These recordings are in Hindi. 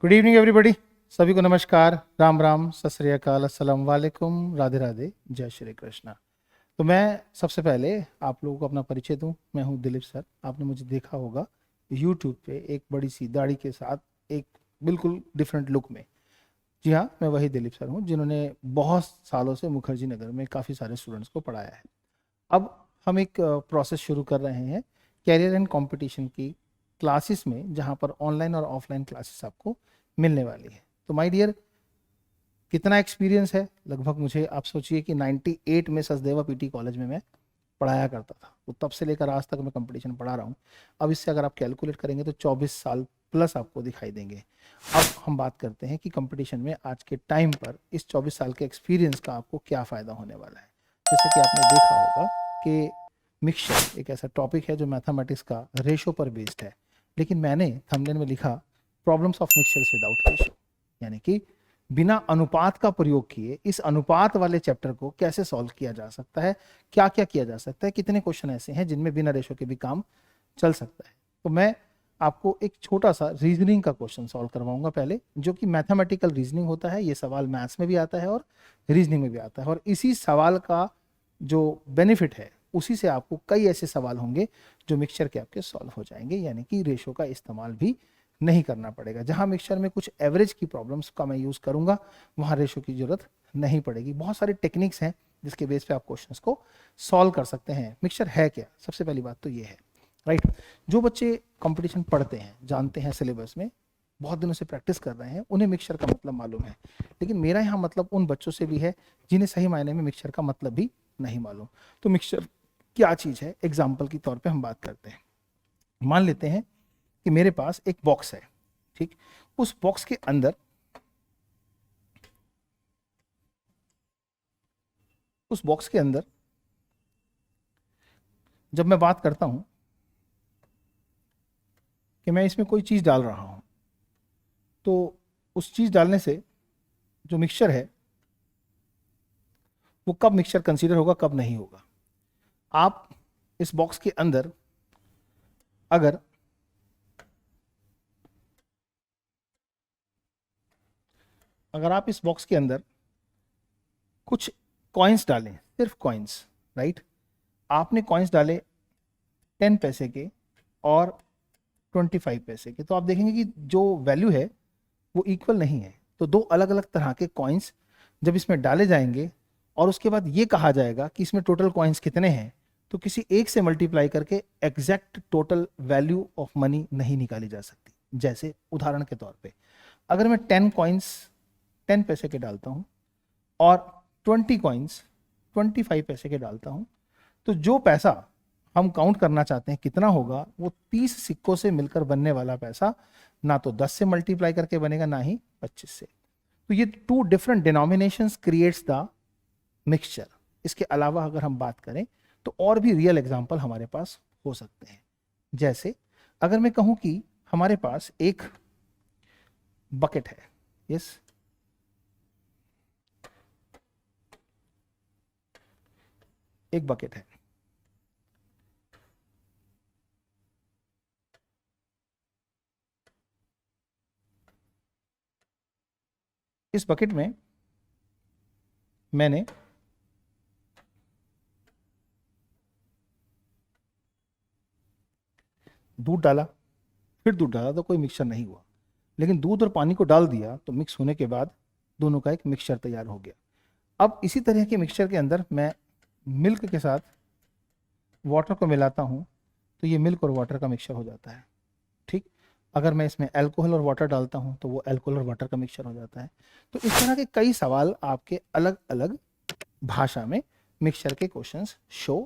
Good evening everybody. सभी को नमस्कार, राम राम, सत श्री अकाल, अस्सलाम वालेकुम, राधे राधे, जय श्री कृष्णा। तो मैं सबसे पहले आप लोगों को अपना परिचय दूं। मैं हूं दिलीप सर। आपने मुझे देखा होगा यूट्यूब पे एक बड़ी सी दाढ़ी के साथ, एक बिल्कुल डिफरेंट लुक में। जी हाँ, मैं वही दिलीप सर हूँ जिन्होंने बहुत सालों से मुखर्जी नगर में काफ़ी सारे स्टूडेंट्स को पढ़ाया है। अब हम एक प्रोसेस शुरू कर रहे हैं कैरियर एंड कंपटीशन की क्लासेस में, जहाँ पर ऑनलाइन और ऑफलाइन क्लासेस आपको मिलने वाली है। तो माय डियर, कितना एक्सपीरियंस है? लगभग मुझे आप सोचिए कि 98 में सचदेवा पीटी कॉलेज में मैं पढ़ाया करता था। तो तब से लेकर आज तक मैं कंपटीशन पढ़ा रहा हूँ। अब इससे अगर आप कैलकुलेट करेंगे तो 24 साल प्लस आपको दिखाई देंगे। अब हम बात करते हैं कि कंपटीशन में आज के टाइम पर इस 24 साल के एक्सपीरियंस का आपको क्या फ़ायदा होने वाला है। जैसे कि आपने देखा होगा कि मिक्सचर एक ऐसा टॉपिक है जो मैथमेटिक्स का रेशो पर बेस्ड है, लेकिन मैंने थंबनेल में लिखा problems of mixtures without ratio, यानी कि बिना अनुपात का प्रयोग किए इस अनुपात वाले चैप्टर को कैसे सॉल्व किया जा सकता है, क्या क्या किया जा सकता है, कितने क्वेश्चन ऐसे हैं जिनमें बिना रेशो के भी काम चल सकता है। तो मैं आपको एक छोटा सा रीजनिंग का क्वेश्चन सॉल्व करवाऊंगा पहले, जो कि मैथमेटिकल रीजनिंग होता है। ये सवाल मैथ्स में भी आता है और रीजनिंग में भी आता है, और इसी सवाल का जो बेनिफिट है उसी से आपको कई ऐसे सवाल होंगे जो मिक्सचर के आपके सॉल्व हो जाएंगे, यानी कि रेशो का इस्तेमाल भी नहीं करना पड़ेगा। जहां मिक्सचर में कुछ एवरेज की प्रॉब्लम्स का मैं यूज करूंगा, वहां रेशो की जरूरत नहीं पड़ेगी। बहुत सारे टेक्निक्स हैं जिसके बेस पे आप क्वेश्चंस को सॉल्व कर सकते हैं। मिक्सचर है क्या? सबसे पहली बात तो ये है, राइट। जो बच्चे कंपटीशन पढ़ते हैं, जानते हैं, सिलेबस में बहुत दिनों से प्रैक्टिस कर रहे हैं, उन्हें मिक्सचर का मतलब मालूम है। लेकिन मेरा यहाँ मतलब उन बच्चों से भी है जिन्हें सही मायने में मिक्सचर का मतलब भी नहीं मालूम। तो मिक्सचर क्या चीज है, एग्जाम्पल के तौर पे हम बात करते हैं। मान लेते हैं कि मेरे पास एक बॉक्स है, ठीक। उस बॉक्स के अंदर उस बॉक्स के अंदर जब मैं बात करता हूं कि मैं इसमें कोई चीज डाल रहा हूं, तो उस चीज डालने से जो मिक्सचर है वो कब मिक्सचर कंसीडर होगा, कब नहीं होगा। आप इस बॉक्स के अंदर अगर अगर आप इस बॉक्स के अंदर कुछ कॉइन्स डालें, सिर्फ कॉइन्स, राइट। आपने कॉइन्स डाले 10 पैसे के और 25 पैसे के, तो आप देखेंगे कि जो वैल्यू है वो इक्वल नहीं है। तो दो अलग अलग तरह के कॉइन्स जब इसमें डाले जाएंगे और उसके बाद ये कहा जाएगा कि इसमें टोटल कॉइन्स कितने हैं, तो किसी एक से मल्टीप्लाई करके exact total value of money नहीं निकाली जा सकती। जैसे उदाहरण के तौर पे, अगर मैं 10 कॉइन्स 10 पैसे के डालता हूं और 20 कॉइन्स 25 पैसे के डालता हूं, तो जो पैसा हम काउंट करना चाहते हैं कितना होगा, वो 30 सिक्कों से मिलकर बनने वाला पैसा ना तो 10 से मल्टीप्लाई करके बनेगा, ना ही 25 से। तो ये two different denominations creates the mixture. इसके अलावा अगर हम बात करें तो और भी रियल एग्जांपल हमारे पास हो सकते हैं। जैसे अगर मैं कहूं कि हमारे पास एक बकेट है, यस, एक बकेट है। इस बकेट में मैंने दूध डाला, फिर दूध डाला तो कोई मिक्सचर नहीं हुआ। लेकिन दूध और पानी को डाल दिया तो मिक्स होने के बाद दोनों का एक मिक्सचर तैयार हो गया। अब इसी तरह के मिक्सचर के अंदर मैं मिल्क के साथ वाटर को मिलाता हूँ, तो ये मिल्क और वाटर का मिक्सचर हो जाता है, ठीक। अगर मैं इसमें अल्कोहल और वाटर डालता हूँ तो वो अल्कोहल और वाटर का मिक्सचर हो जाता है। तो इस तरह के कई सवाल आपके अलग अलग भाषा में मिक्सचर के क्वेश्चंस शो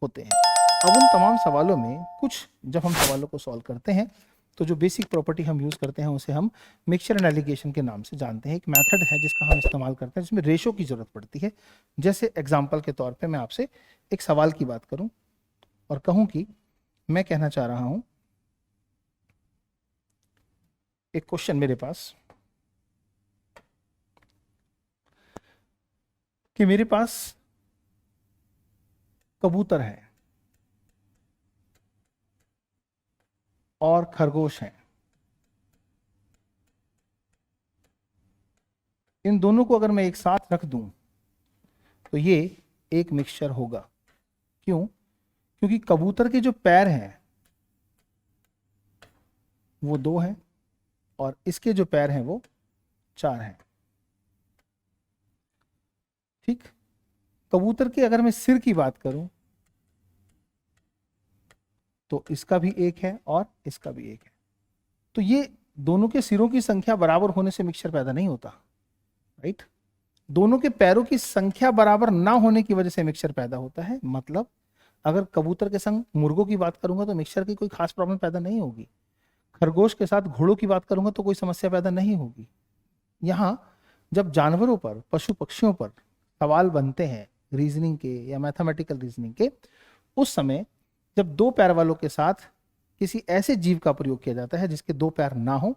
होते हैं। अब उन तमाम सवालों में कुछ, जब हम सवालों को सॉल्व करते हैं तो जो बेसिक प्रॉपर्टी हम यूज़ करते हैं उसे हम मिक्सचर एंड एलिगेशन के नाम से जानते हैं। एक मेथड है जिसका हम इस्तेमाल करते हैं जिसमें रेशो की ज़रूरत पड़ती है। जैसे एग्जाम्पल के तौर पे मैं आपसे एक सवाल की बात करूं और कहूं कि मैं कहना चाह रहा हूं, एक क्वेश्चन मेरे पास कि मेरे पास कबूतर है और खरगोश हैं, इन दोनों को अगर मैं एक साथ रख दूं तो ये एक मिक्सचर होगा। क्यों? क्योंकि कबूतर के जो पैर हैं वो 2 हैं और इसके जो पैर हैं वो 4 हैं। ठीक, कबूतर के अगर मैं सिर की बात करूं तो इसका भी 1 है और इसका भी 1 है। तो ये दोनों के सिरों की संख्या बराबर होने से मिक्सचर पैदा नहीं होता, राइट। दोनों के पैरों की संख्या बराबर ना होने की वजह से मिक्सचर पैदा होता है। मतलब अगर कबूतर के संग मुर्गों की बात करूंगा तो मिक्सचर की कोई खास प्रॉब्लम पैदा नहीं होगी। खरगोश के साथ घोड़ों की बात करूंगा तो कोई समस्या पैदा नहीं होगी। यहाँ जब जानवरों पर, पशु पक्षियों पर सवाल बनते हैं रीजनिंग के या मैथमेटिकल रीजनिंग के, उस समय जब 2 पैर वालों के साथ किसी ऐसे जीव का प्रयोग किया जाता है जिसके 2 पैर ना हो,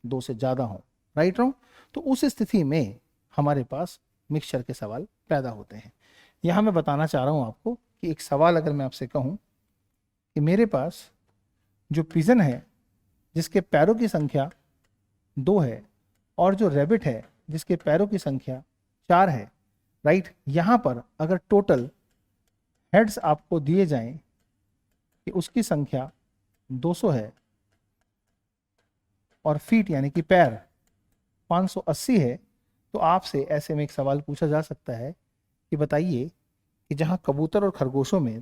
2 से ज्यादा हो, राइट रॉन्ग, तो उस स्थिति में हमारे पास मिक्सचर के सवाल पैदा होते हैं। यहां मैं बताना चाह रहा हूं आपको कि एक सवाल अगर मैं आपसे कहूं कि मेरे पास जो पिजन है जिसके पैरों की संख्या 2 है और जो रैबिट है जिसके पैरों की संख्या 4 है, राइट, यहां पर अगर टोटल हेड्स आपको दिए जाएं कि उसकी संख्या 200 है और फीट यानी कि पैर 580 है, तो आपसे ऐसे में एक सवाल पूछा जा सकता है कि बताइए कि जहां कबूतर और खरगोशों में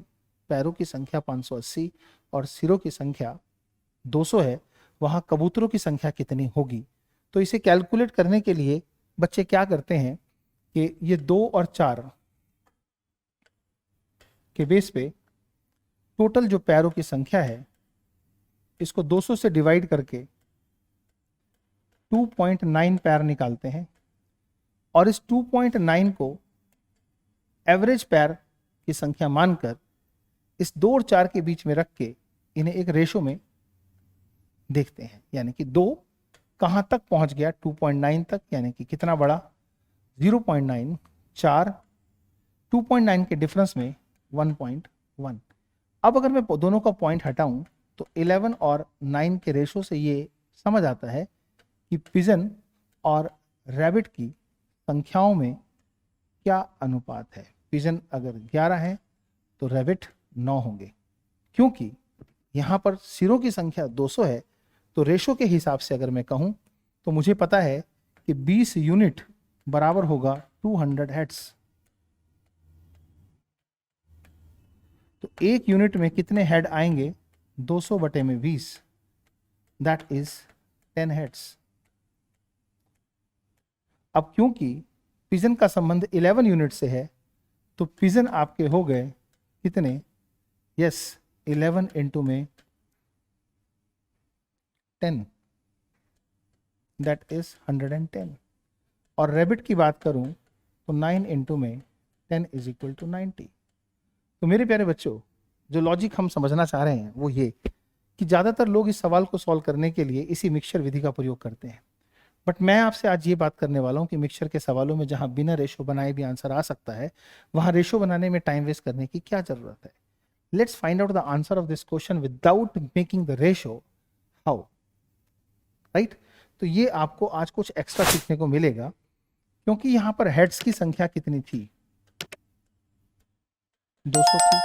पैरों की संख्या 580 और सिरों की संख्या 200 है, वहां कबूतरों की संख्या कितनी होगी। तो इसे कैलकुलेट करने के लिए बच्चे क्या करते हैं कि ये 2 और 4 के बेस पे टोटल जो पैरों की संख्या है इसको 200 से डिवाइड करके 2.9 पैर निकालते हैं और इस 2.9 को एवरेज पैर की संख्या मानकर इस 2 और 4 के बीच में रख के इन्हें एक रेशो में देखते हैं, यानी कि 2 कहां तक पहुंच गया, 2.9 तक, यानी कि कितना बड़ा, 0.9, 4, 2.9 के डिफरेंस में 1.1। अब अगर मैं दोनों का पॉइंट हटाऊं तो 11 और 9 के रेशो से ये समझ आता है कि पिजन और रैबिट की संख्याओं में क्या अनुपात है। पिजन अगर 11 है तो रैबिट 9 होंगे। क्योंकि यहां पर सिरों की संख्या 200 है तो रेशो के हिसाब से अगर मैं कहूं तो मुझे पता है कि 20 यूनिट बराबर होगा 200 हेड्स। तो 1 यूनिट में कितने हेड आएंगे, 200 बटे में 20, दैट इज 10 हेड्स। अब क्योंकि पिजन का संबंध 11 यूनिट से है तो पिजन आपके हो गए कितने, यस 11 इंटू में 10, दैट इज 110। और रैबिट की बात करूं तो 9 इंटू में 10 इज इक्वल टू 90। तो मेरे प्यारे बच्चों, जो लॉजिक हम समझना चाह रहे हैं वो ये कि ज़्यादातर लोग इस सवाल को सॉल्व करने के लिए इसी मिक्सचर विधि का प्रयोग करते हैं। बट मैं आपसे आज ये बात करने वाला हूँ कि मिक्सचर के सवालों में जहाँ बिना रेशो बनाए भी आंसर आ सकता है, वहाँ रेशो बनाने में टाइम वेस्ट करने की क्या ज़रूरत है। Let's find out the answer of this question without making the ratio, how, right. तो ये आपको आज कुछ एक्स्ट्रा सीखने को मिलेगा, क्योंकि यहाँ पर हेड्स की संख्या कितनी थी, 200 थी।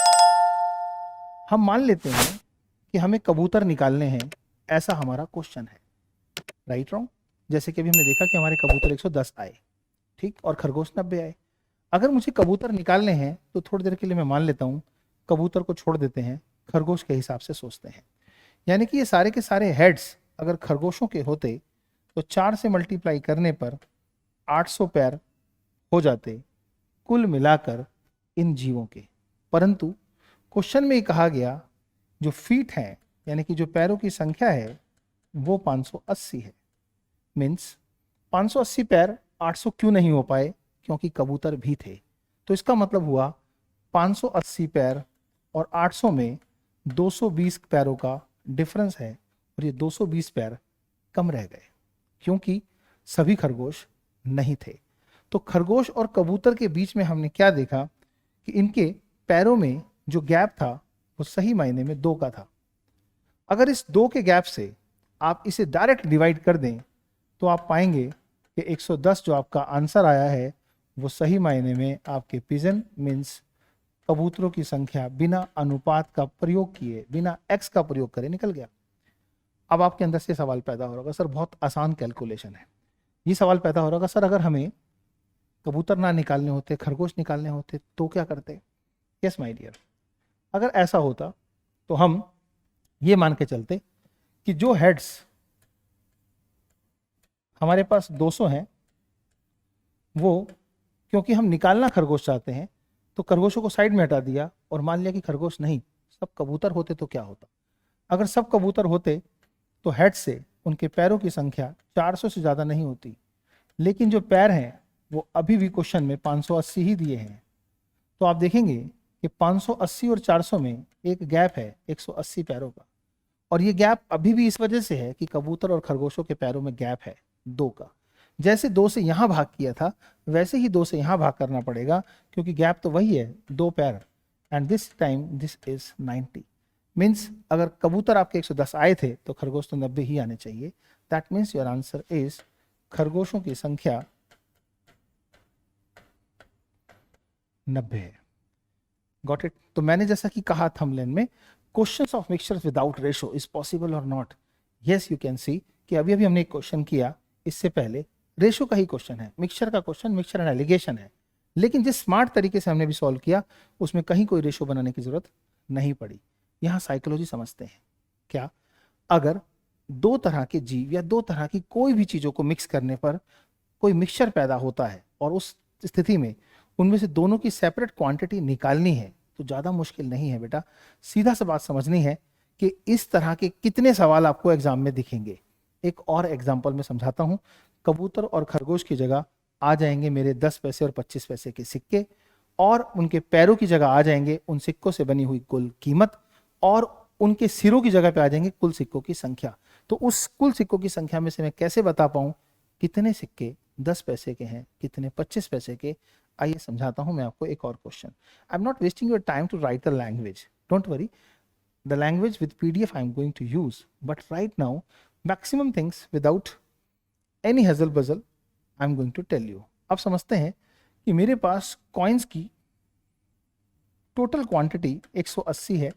हम मान लेते हैं कि हमें कबूतर निकालने हैं, ऐसा हमारा क्वेश्चन है, राइट रॉन्ग। जैसे कि अभी हमने देखा कि हमारे कबूतर 110 आए, ठीक, और खरगोश 90 आए। अगर मुझे कबूतर निकालने हैं तो थोड़ी देर के लिए मैं मान लेता हूँ, कबूतर को छोड़ देते हैं, खरगोश के हिसाब से सोचते हैं। यानी कि ये सारे के सारे हेड्स अगर खरगोशों के होते तो 4 से मल्टीप्लाई करने पर 800 पैर हो जाते कुल मिलाकर इन जीवों के। परंतु क्वेश्चन में कहा गया जो फीट है यानी कि जो पैरों की संख्या है वो 580 है। मीन्स 580 पैर 800 क्यों नहीं हो पाए, क्योंकि कबूतर भी थे। तो इसका मतलब हुआ 580 पैर और 800 में 220 पैरों का डिफरेंस है और ये 220 पैर कम रह गए क्योंकि सभी खरगोश नहीं थे। तो खरगोश और कबूतर के बीच में हमने क्या देखा कि इनके पैरों में जो गैप था वो सही मायने में 2 का था। अगर इस 2 के गैप से आप इसे डायरेक्ट डिवाइड कर दें तो आप पाएंगे कि 110 जो आपका आंसर आया है वो सही मायने में आपके पिजन मीन्स कबूतरों की संख्या बिना अनुपात का प्रयोग किए, बिना एक्स का प्रयोग करे निकल गया। अब आपके अंदर से सवाल पैदा हो रहा होगा, सर बहुत आसान कैलकुलेशन है। ये सवाल पैदा हो रहा होगा, सर अगर हमें कबूतर ना निकालने होते, खरगोश निकालने होते तो क्या करते? यस माय डियर, अगर ऐसा होता तो हम ये मान के चलते कि जो हेड्स हमारे पास 200 हैं, वो क्योंकि हम निकालना खरगोश चाहते हैं तो खरगोशों को साइड में हटा दिया और मान लिया कि खरगोश नहीं, सब कबूतर होते तो क्या होता? अगर सब कबूतर होते तो हेड से उनके पैरों की संख्या 400 से ज़्यादा नहीं होती, लेकिन जो पैर हैं वो अभी भी क्वेश्चन में 580 ही दिए हैं। तो आप देखेंगे कि 580 और 400 में एक गैप है 180 पैरों का, और ये गैप अभी भी इस वजह से है कि कबूतर और खरगोशों के पैरों में गैप है 2 का। जैसे 2 से यहाँ भाग किया था वैसे ही 2 से यहाँ भाग करना पड़ेगा, क्योंकि गैप तो वही है 2 पैर, and this time this is 90। Means अगर कबूतर आपके 110 आए थे तो खरगोश तो 90 ही आने चाहिए। That means your answer is खरगोशों की संख्या 90 है। Got it? तो मैंने जैसा कि कहा थंबनेल में, questions of mixtures without ratio is possible और not? Yes, you can see कि अभी अभी हमने एक क्वेश्चन किया, इससे पहले रेशो का ही क्वेश्चन है, मिक्सचर का क्वेश्चन, मिक्सचर एंड एलिगेशन है, लेकिन जिस स्मार्ट तरीके से हमने भी सॉल्व किया उसमें कहीं कोई रेशो बनाने की जरूरत नहीं पड़ी। यहाँ साइकोलॉजी समझते हैं क्या? अगर 2 तरह के जीव या 2 तरह की कोई भी चीजों को मिक्स करने पर कोई मिक्सचर पैदा होता है और उस स्थिति में उनमें से दोनों की सेपरेट क्वांटिटी निकालनी है तो ज्यादा मुश्किल नहीं है बेटा। सीधा सा बात समझनी है कि इस तरह के कितने सवाल आपको एग्जाम में दिखेंगे। एक और एग्जांपल में समझाता हूं। कबूतर और खरगोश की जगह आ जाएंगे मेरे 10 पैसे और 25 पैसे के सिक्के, और उनके पैरों की जगह आ जाएंगे उन सिक्कों से बनी हुई कुल कीमत, और उनके सिरों की जगह पे आ जाएंगे कुल सिक्कों की संख्या। तो उस कुल सिक्कों की संख्या में से मैं कैसे बता पाऊं कितने सिक्के 10 पैसे के हैं, कितने 25 पैसे के? आइए समझाता हूं मैं आपको एक और question. I am not wasting your time to write the language, don't worry, the language with PDF I am going to use, but right now maximum things without any hustle bustle I am going to tell you। अब समझते हैं कि मेरे पास कॉइन्स की टोटल क्वांटिटी 180 है,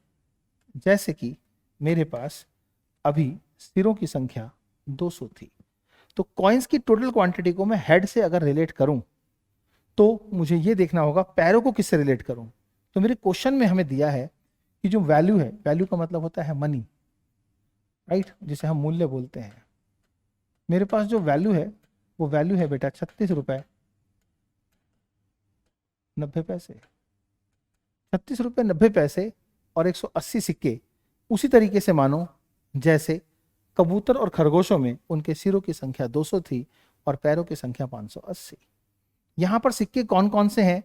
जैसे कि मेरे पास अभी सिरों की संख्या 200 थी। तो कॉइन्स की टोटल क्वांटिटी को मैं हेड से अगर रिलेट करूं तो मुझे ये देखना होगा पैरों को किससे रिलेट करूं। तो मेरे क्वेश्चन में हमें दिया है कि जो वैल्यू है, वैल्यू का मतलब होता है मनी, राइट, जिसे हम मूल्य बोलते हैं। मेरे पास जो वैल्यू है वो वैल्यू है बेटा 36 रुपए 90 पैसे। 36 रुपए 90 पैसे और 180 सिक्के उसी तरीके से मानो जैसे कबूतर और खरगोशों में उनके सिरों की संख्या 200 थी और पैरों की संख्या 580। यहां पर सिक्के कौन कौन से हैं?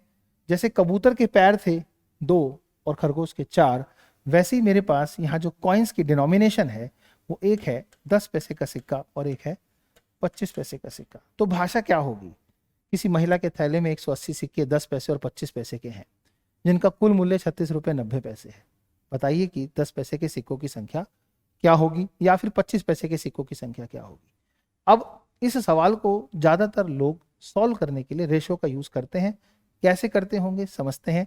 जैसे कबूतर के पैर थे 2 और खरगोश के 4, वैसे ही मेरे पास यहाँ जो कॉइन्स की डिनोमिनेशन है वो एक है 10 पैसे का सिक्का और एक है 25 पैसे का सिक्का। तो भाषा क्या होगी? किसी महिला के थैले में 180 सिक्के 10 पैसे और 25 पैसे के हैं, जिनका कुल मूल्य 36 रुपये 90 पैसे है। बताइए कि 10 पैसे के सिक्कों की संख्या क्या होगी या फिर 25 पैसे के सिक्कों की संख्या क्या होगी? अब इस सवाल को ज्यादातर लोग सॉल्व करने के लिए रेशो का यूज करते हैं। कैसे करते होंगे समझते हैं,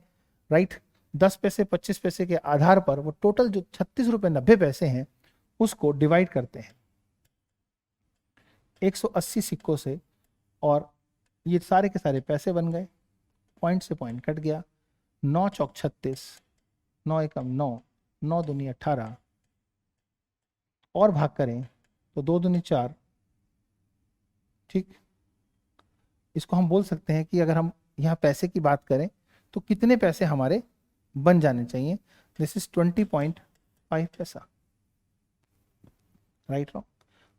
राइट। 10 पैसे 25 पैसे के आधार पर वो टोटल जो 36 रुपये 90 पैसे हैं उसको डिवाइड करते हैं 180 सिक्कों से, और ये सारे के सारे पैसे बन गए, पॉइंट से पॉइंट कट गया। 9 चौक 36, 9 एकम 9, 9 दूनी 18, और भाग करें तो 2 दूनी 4। ठीक, इसको हम बोल सकते हैं कि अगर हम यहाँ पैसे की बात करें तो कितने पैसे हमारे बन जाने चाहिए? दिस इज 20.5 पैसा, राइट रॉन्ग।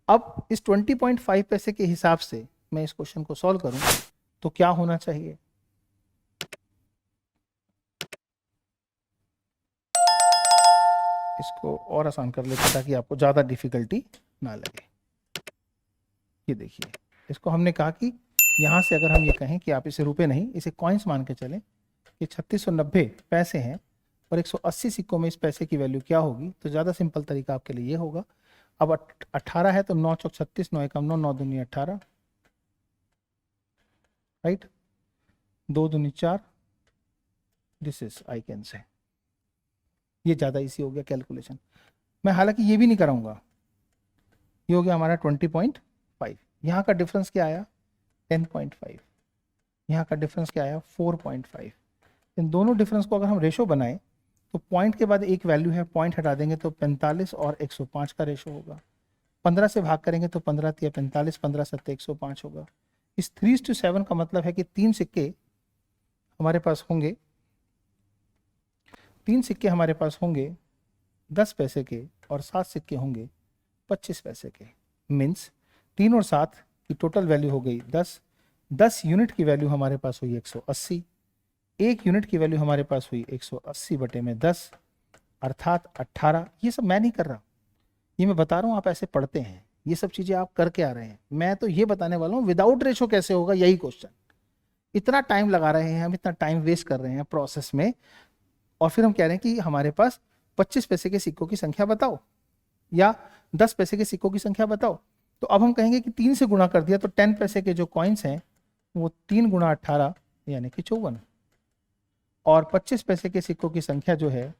अब इस 20.5 पैसे के हिसाब से मैं इस क्वेश्चन को सॉल्व करूं तो क्या होना चाहिए? इसको और आसान कर लेते ताकि आपको ज्यादा डिफिकल्टी ना लगे। ये देखिए, इसको हमने कहा कि यहां से अगर हम ये कहें कि आप इसे रुपए नहीं, इसे कॉइन्स मान के चलें, ये 3690 पैसे हैं और 180 सिक्कों में इस पैसे की वैल्यू क्या होगी, तो ज़्यादा सिंपल तरीका आपके लिए ये होगा। अब 18 है तो 9 चौक 36, 9 एकम 9, 9 दूनी 18, राइट, 2 दूनी 4, this is I can say, ये ज़्यादा इजी हो गया कैलकुलेशन। मैं हालांकि ये भी नहीं कराऊंगा, ये हो गया हमारा 20.5। यहाँ का डिफरेंस क्या आया 10.5, यहाँ का डिफरेंस क्या आया 4.5। इन दोनों डिफरेंस को अगर हम रेशो बनाएं तो पॉइंट के बाद एक वैल्यू है, पॉइंट हटा देंगे तो 45 और 105 का रेशो होगा। 15 से भाग करेंगे तो 15 तिया 45, 15 सत्ते 105 होगा। इस 3:7 का मतलब है कि 3 सिक्के हमारे पास होंगे, 3 सिक्के हमारे पास होंगे 10 पैसे के और 7 सिक्के होंगे 25 पैसे के। मीन्स 3 और 7 की टोटल वैल्यू हो गई 10। 10 यूनिट की वैल्यू हमारे पास हुई 180, 1 यूनिट की वैल्यू हमारे पास हुई 180 बटे में 10 अर्थात 18। ये सब मैं नहीं कर रहा, ये मैं बता रहा हूँ, आप ऐसे पढ़ते हैं, ये सब चीज़ें आप करके आ रहे हैं। मैं तो ये बताने वाला हूँ विदाउट रेशो कैसे होगा, यही क्वेश्चन। इतना टाइम लगा रहे हैं हम, इतना टाइम वेस्ट कर रहे हैं प्रोसेस में, और फिर हम कह रहे हैं कि हमारे पास 25 पैसे के सिक्कों की संख्या बताओ या 10 पैसे के सिक्कों की संख्या बताओ। तो अब हम कहेंगे कि 3 से गुणा कर दिया तो 10 पैसे के जो कॉइन्स हैं वो 3 गुणा 18 यानी कि 54, और 25 पैसे के सिक्कों की संख्या जो है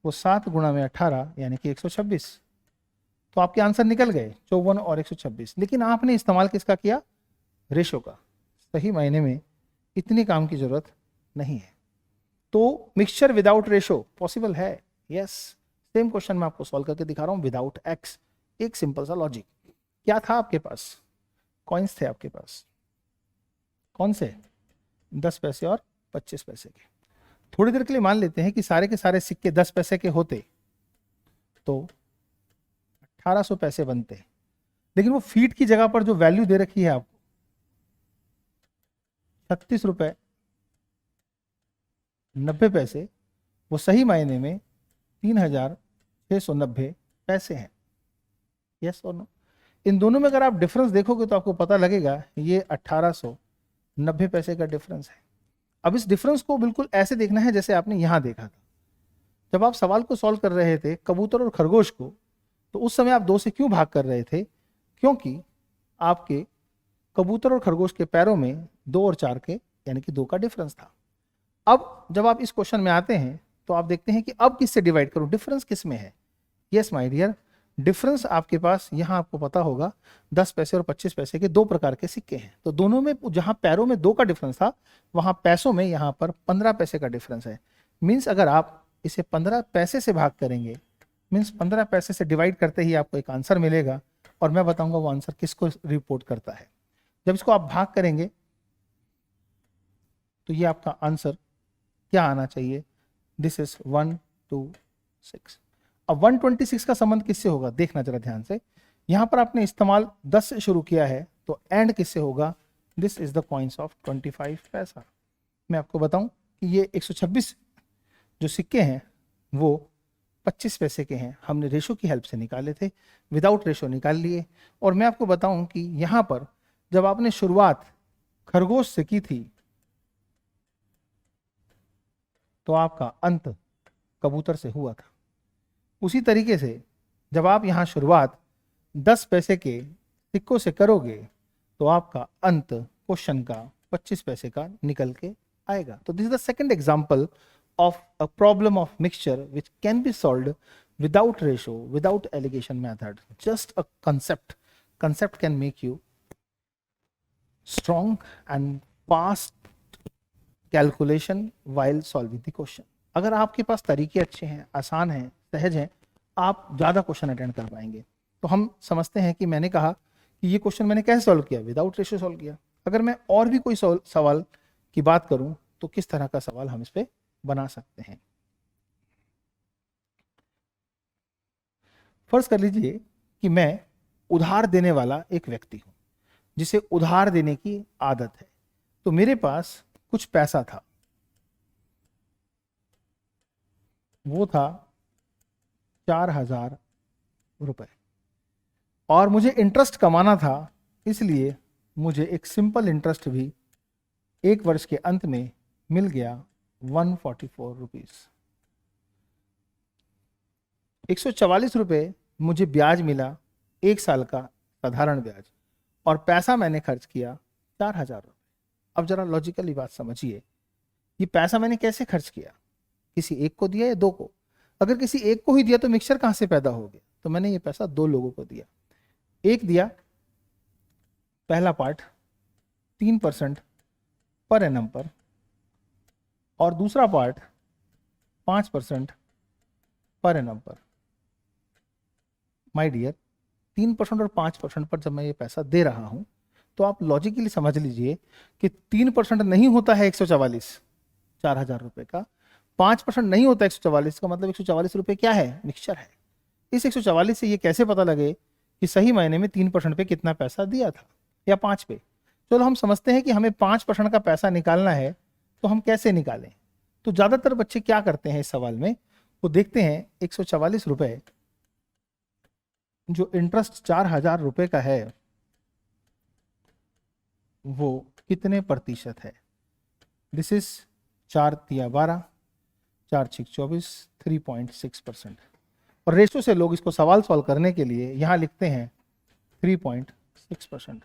वो 7 गुणा में 18 यानी कि 126। तो आपके आंसर निकल गए 54 और 126। लेकिन आपने इस्तेमाल किसका किया, रेशो का। सही मायने में इतनी काम की जरूरत नहीं है। तो मिक्सचर विदाउट रेशो पॉसिबल है, यस। सेम क्वेश्चन मैं आपको सॉल्व करके दिखा रहा हूं विदाउट एक्स। एक सिंपल सा लॉजिक। क्या था आपके पास, कॉइन्स थे आपके पास, कौन से, 10 पैसे और 25 पैसे के। थोड़ी देर के लिए मान लेते हैं कि सारे के सारे सिक्के 10 पैसे के होते तो 1800 पैसे बनते, लेकिन वो फीट की जगह पर जो वैल्यू दे रखी है आपको 36 रुपए 90 पैसे, वो सही मायने में 3690 पैसे हैं। यस और नो। इन दोनों में अगर आप डिफरेंस देखोगे तो आपको पता लगेगा ये 1890 पैसे का डिफरेंस है। अब इस डिफरेंस को बिल्कुल ऐसे देखना है जैसे आपने यहां देखा था जब आप सवाल को सॉल्व कर रहे थे कबूतर और खरगोश को। तो उस समय आप 2 से क्यों भाग कर रहे थे, क्योंकि आपके कबूतर और खरगोश के पैरों में 2 और 4 के यानी कि 2 का डिफरेंस था। अब जब आप इस क्वेश्चन में आते हैं तो आप देखते हैं कि अब किससे डिवाइड करूं, डिफरेंस किस में है। यस माय डियर, डिफरेंस आपके पास यहां आपको पता होगा 10 पैसे और 25 पैसे के 2 प्रकार के सिक्के हैं। तो दोनों में जहां पैरों में 2 का डिफरेंस था वहां पैसों में यहां पर 15 पैसे का डिफरेंस है। मीन्स अगर आप इसे 15 पैसे से भाग करेंगे, मीन्स 15 पैसे से डिवाइड करते ही आपको एक आंसर मिलेगा, और मैं बताऊंगा वो आंसर किसको रिपोर्ट करता है। जब इसको आप भाग करेंगे तो ये आपका आंसर क्या आना चाहिए, दिस इज 126। अब 126 का संबंध किससे होगा देखना जरा ध्यान से। यहां पर आपने इस्तेमाल 10 से शुरू किया है तो एंड किससे होगा, this is the coins of 25 पैसा। मैं आपको बताऊं कि ये 126 जो सिक्के हैं वो 25 पैसे के हैं, हमने रेशो की हेल्प से निकाले थे, विदाउट रेशो निकाल लिए। और मैं आपको बताऊं कि यहां पर जब आपने शुरुआत खरगोश से की थी तो आपका अंत कबूतर से हुआ था। उसी तरीके से जब आप यहां शुरुआत 10 पैसे के सिक्कों से करोगे तो आपका अंत क्वेश्चन का 25 पैसे का निकल के आएगा। तो this is the second example of a problem of mixture which can be solved without ratio, without alligation method. Just a concept. Concept can make you strong and fast calculation while solving the question. अगर आपके पास तरीके अच्छे हैं, आसान हैं, सहज हैं, आप ज़्यादा क्वेश्चन अटेंड कर पाएंगे। तो हम समझते हैं कि मैंने कहा कि ये क्वेश्चन मैंने कैसे सॉल्व किया, विदाउट रेशियो सॉल्व किया। अगर मैं और भी कोई सवाल की बात करूं तो किस तरह का सवाल हम इस पे बना सकते हैं। फर्ज कर लीजिए कि मैं उधार देने वाला एक व्यक्ति हूं जिसे उधार देने की आदत है। तो मेरे पास कुछ पैसा था, वो था 4000 रुपए, और मुझे इंटरेस्ट कमाना था, इसलिए मुझे एक सिंपल इंटरेस्ट भी 1 वर्ष के अंत में मिल गया 144 रुपीज। 144 रुपये मुझे ब्याज मिला, 1 साल का साधारण ब्याज, और पैसा मैंने खर्च किया 4000 रुपये। अब जरा लॉजिकली बात समझिए, ये पैसा मैंने कैसे खर्च किया, किसी एक को दिया या दो को? अगर किसी एक को ही दिया तो मिक्सचर कहां से पैदा हो गया? तो मैंने ये पैसा दो लोगों को दिया। एक दिया पहला पार्ट 3% पर एनम पर, और दूसरा पार्ट 5% पर एनम पर। माय डियर, 3% और 5% पर जब मैं ये पैसा दे रहा हूं तो आप लॉजिकली समझ लीजिए कि 3% नहीं होता है 144, 4,000 रुपए का। 5% नहीं होता 144 का, मतलब 144 रुपए क्या है? मिक्सचर है। इस 144 से ये कैसे पता लगे कि सही मायने में 3% पे कितना पैसा दिया था या 5 पे? चलो हम समझते हैं कि हमें 5% का पैसा निकालना है, तो हम कैसे निकालें? तो ज्यादातर बच्चे क्या करते हैं इस सवाल में, वो देखते हैं 144 रुपए जो इंटरेस्ट 4,000 रुपए का है वो कितने प्रतिशत है। दिस इज 4 तिया 12, 4 छिक 24, 3.6%। और रेशो से लोग इसको सवाल सॉल्व करने के लिए यहां लिखते हैं 3.6%।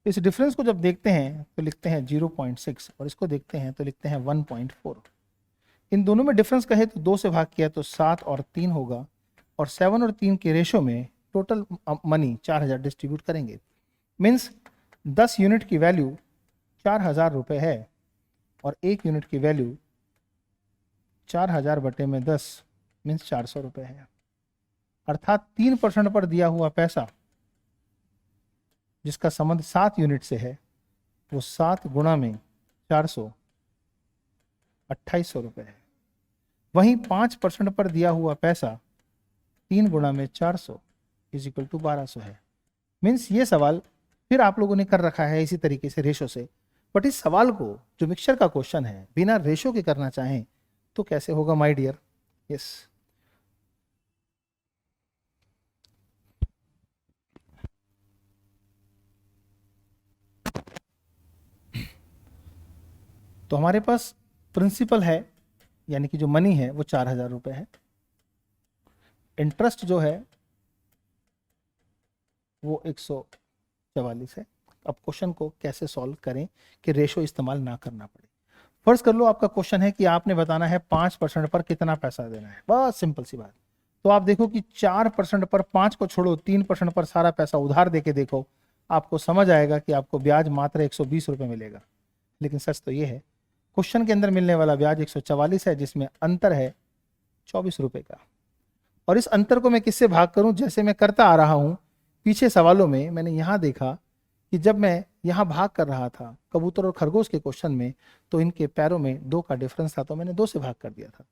इस डिफरेंस को जब देखते हैं तो लिखते हैं 0.6, और इसको देखते हैं तो लिखते हैं 1.4। इन दोनों में डिफरेंस कहे तो 2 से भाग किया तो 7 और 3 होगा, और 7 और 3 के रेशो में टोटल मनी 4,000 डिस्ट्रीब्यूट करेंगे। मीन्स 10 यूनिट की वैल्यू 4,000 रुपए है, और 1 यूनिट की वैल्यू 4,000 बटे में 10 मीन्स 400 रुपए है। अर्थात 3% पर दिया हुआ पैसा जिसका संबंध 7 यूनिट से है, वो 7 गुणा में 400, 2800 रुपए है। वहीं 5% पर दिया हुआ पैसा 3 गुणा में 400 इज इक्वल टू 1200 है। मीन्स ये सवाल फिर आप लोगों ने कर रखा है इसी तरीके से रेशो से, बट इस सवाल को जो मिक्सचर का क्वेश्चन है बिना रेशो के करना चाहें तो कैसे होगा माय डियर? यस, तो हमारे पास प्रिंसिपल है, यानी कि जो मनी है वो 4,000 रुपए है। इंटरेस्ट जो है वो 144 है। अब क्वेश्चन को कैसे सॉल्व करें कि रेशो इस्तेमाल ना करना पड़े। फर्स्ट कर लो, आपका क्वेश्चन है कि आपने बताना है 5% पर कितना पैसा देना है। बस सिंपल सी बात। तो आप देखो कि 4% पर 5 को छोड़ो, 3% पर सारा पैसा उधार देके देखो, आपको समझ आएगा कि आपको ब्याज मात्र 120 रुपए मिलेगा। लेकिन सच तो ये है, क्वेश्चन के अंदर मिलने वाला ब्याज 144 है, जिसमें अंतर है 24 रुपए का। और इस अंतर को मैं किससे भाग करूं? जैसे मैं करता आ रहा हूं पीछे सवालों में, मैंने यहां देखा कि जब मैं यहां भाग कर रहा था कबूतर और खरगोश के क्वेश्चन में, तो इनके पैरों में 2 का डिफरेंस था, तो मैंने 2 से भाग कर दिया था।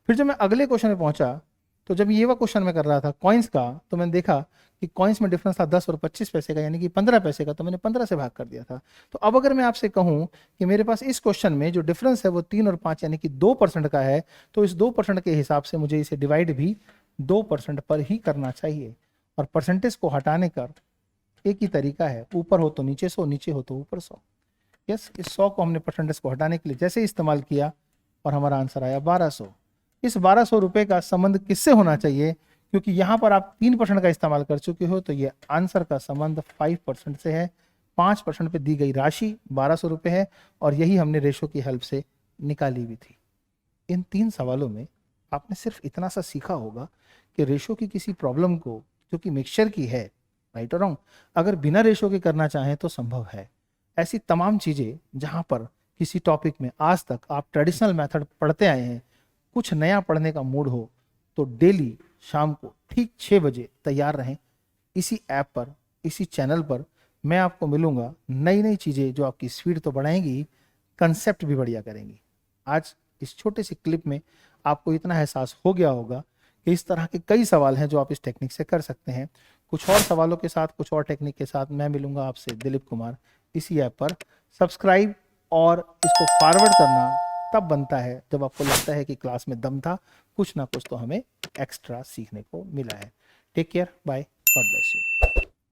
फिर जब मैं अगले क्वेश्चन में पहुंचा, तो जब ये वाला क्वेश्चन मैं कर रहा था कॉइन्स का, तो मैंने देखा कि कॉइन्स में डिफरेंस था 10 और 25 पैसे का, यानी कि 15 पैसे का, तो मैंने 15 से भाग कर दिया था। तो अब अगर मैं आपसे कहूं कि मेरे पास इस क्वेश्चन में जो डिफरेंस है वो 3 और 5 यानी कि 2% का है, तो इस 2% के हिसाब से मुझे इसे डिवाइड भी 2% पर ही करना चाहिए। और परसेंटेज को हटाने का एक ही तरीका है, ऊपर हो तो नीचे 100, नीचे हो तो ऊपर 100। यस, इस 100 को हमने परसेंटेज को हटाने के लिए जैसे इस्तेमाल किया और हमारा आंसर आया 1200। इस 1200 रुपए का संबंध किससे होना चाहिए? क्योंकि यहां पर आप 3% का इस्तेमाल कर चुके हो, तो ये आंसर का संबंध 5% से है। 5% पे दी गई राशि 1200 रुपए है, और यही हमने रेशो की हेल्प से निकाली भी थी। इन 3 सवालों में आपने सिर्फ इतना सा सीखा होगा कि रेशो की किसी प्रॉब्लम को जो कि मिक्सचर की है, राइट और रॉन्ग, अगर बिना रेशो के करना चाहें तो संभव है। ऐसी तमाम चीजें जहां पर किसी टॉपिक में आज तक आप ट्रेडिशनल मेथड पढ़ते आए हैं, कुछ नया पढ़ने का मूड हो, तो डेली शाम को ठीक 6 बजे तैयार रहें। इसी ऐप पर, इसी चैनल पर मैं आपको मिलूंगा। नई नई चीजें जो आपकी स्पीड तो बढ़ाएंगी, कंसेप्ट भी बढ़िया करेंगी। आज इस छोटे से क्लिप में आपको इतना एहसास हो गया होगा कि इस तरह के कई सवाल हैं जो आप इस टेक्निक से कर सकते हैं। कुछ और सवालों के साथ, कुछ और टेक्निक के साथ मैं मिलूंगा आपसे, दिलीप कुमार, इसी ऐप पर। सब्सक्राइब और इसको फॉरवर्ड करना तब बनता है जब आपको लगता है कि क्लास में दम था, कुछ ना कुछ तो हमें एक्स्ट्रा सीखने को मिला है। Take care, bye, God bless you.